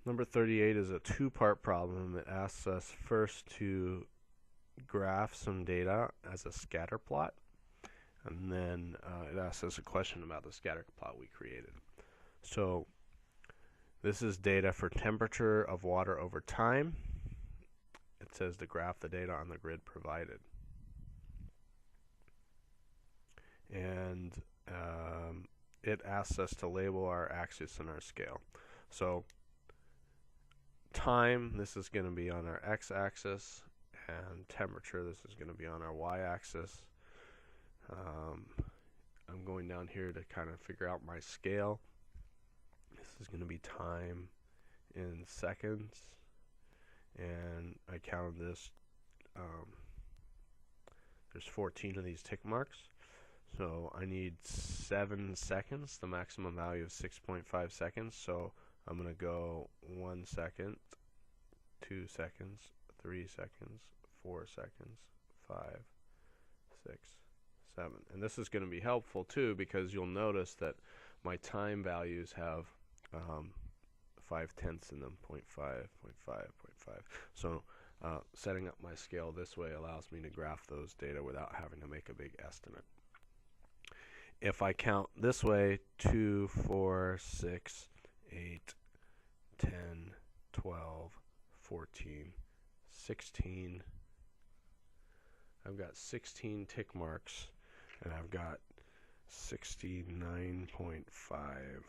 Number 38 is a two-part problem. It asks us first to graph some data as a scatter plot, and then it asks us a question about the scatter plot we created. So this is data for temperature of water over time. It says to graph the data on the grid provided. And it asks us to label our axis and our scale. So time, this is going to be on our x-axis, and temperature, this is going to be on our y-axis. I'm going down here to kind of figure out my scale. This is going to be time in seconds, and I counted this. There's 14 of these tick marks, so I need 7 seconds. The maximum value is 6.5 seconds, so I'm going to go 1 second, 2 seconds, 3 seconds, 4 seconds, 5, 6, 7. And this is going to be helpful too, because you'll notice that my time values have 5/10 in them, 0.5, 0.5, 0.5. So setting up my scale this way allows me to graph those data without having to make a big estimate. If I count this way, 2, 4, 6, 8, 10, 12, 14, 16. I've got 16 tick marks, and I've got 69.5.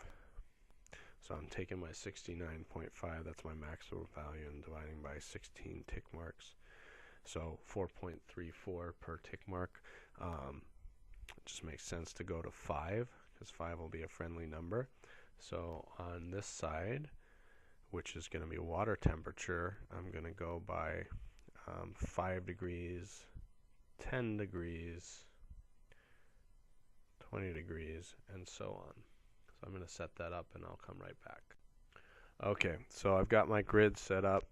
So I'm taking my 69.5, that's my maximum value, and dividing by 16 tick marks. So 4.34 per tick mark. It just makes sense to go to 5, because 5 will be a friendly number. So on this side, which is going to be water temperature, I'm going to go by 5 degrees, 10 degrees, 20 degrees, and so on. So I'm going to set that up, and I'll come right back. Okay, so I've got my grid set up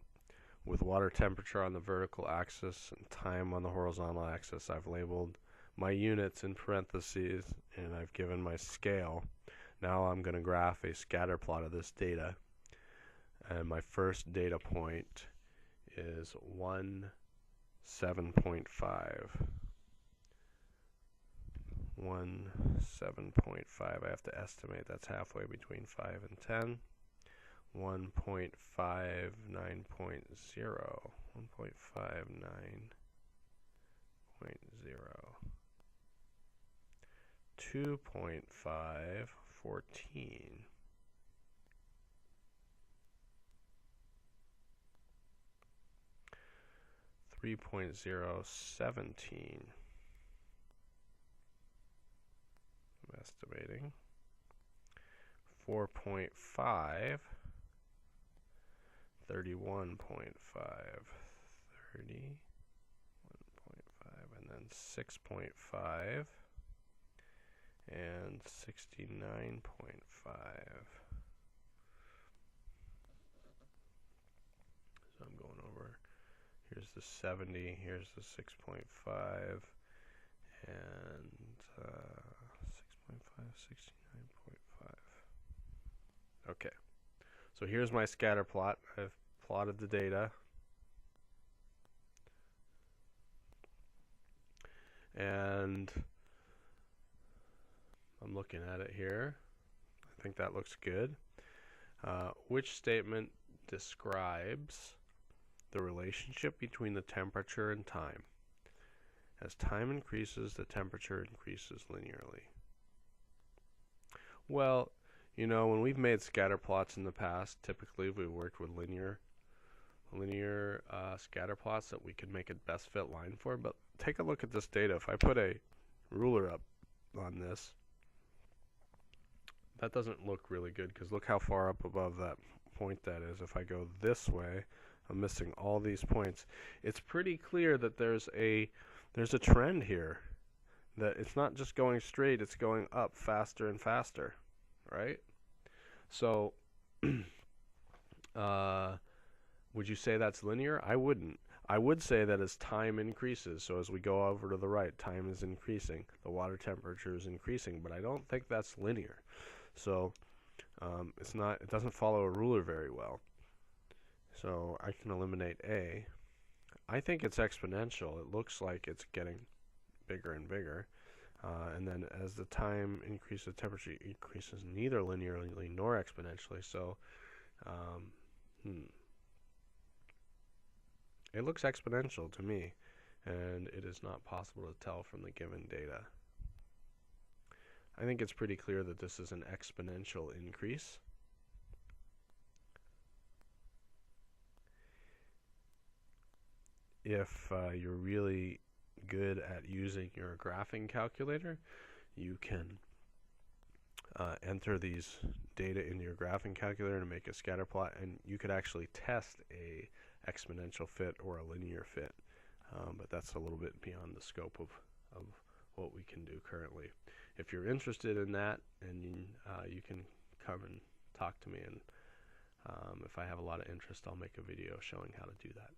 with water temperature on the vertical axis and time on the horizontal axis. I've labeled my units in parentheses, and I've given my scale. Now I'm going to graph a scatter plot of this data, and my first data point is 7.5. 7.5. I have to estimate that's halfway between 5 and 10. 1.59.0. 1.59.0. 2.5, 14. 3.0, 17. I'm estimating. 4.5, 31.5. 31.5, and then 6.5. And 69.5. So I'm going over. Here's the 70. Here's the 6.5. And 6.5, 69.5. Okay. So here's my scatter plot. I've plotted the data. And I'm looking at it here. I think that looks good. Which statement describes the relationship between the temperature and time? As time increases, the temperature increases linearly. Well, you know, when we've made scatter plots in the past, typically we've worked with linear scatter plots that we could make a best fit line for. But take a look at this data. If I put a ruler up on this, that doesn't look really good, because look how far up above that point that is. If I go this way, I'm missing all these points. It's pretty clear that there's a trend here, that it's not just going straight, it's going up faster and faster, right? So would you say that's linear? I wouldn't. I would say that as time increases, so as we go over to the right, time is increasing, the water temperature is increasing, but I don't think that's linear. So it doesn't follow a ruler very well. So I can eliminate A. I think it's exponential. It looks like it's getting bigger and bigger. And then as the time increases, temperature increases neither linearly nor exponentially. So it looks exponential to me, and it is not possible to tell from the given data. I think it's pretty clear that this is an exponential increase. If you're really good at using your graphing calculator, you can enter these data into your graphing calculator and make a scatter plot, and you could actually test a exponential fit or a linear fit, but that's a little bit beyond the scope of what we can do currently. If you're interested in that, and you can come and talk to me, and if I have a lot of interest, I'll make a video showing how to do that.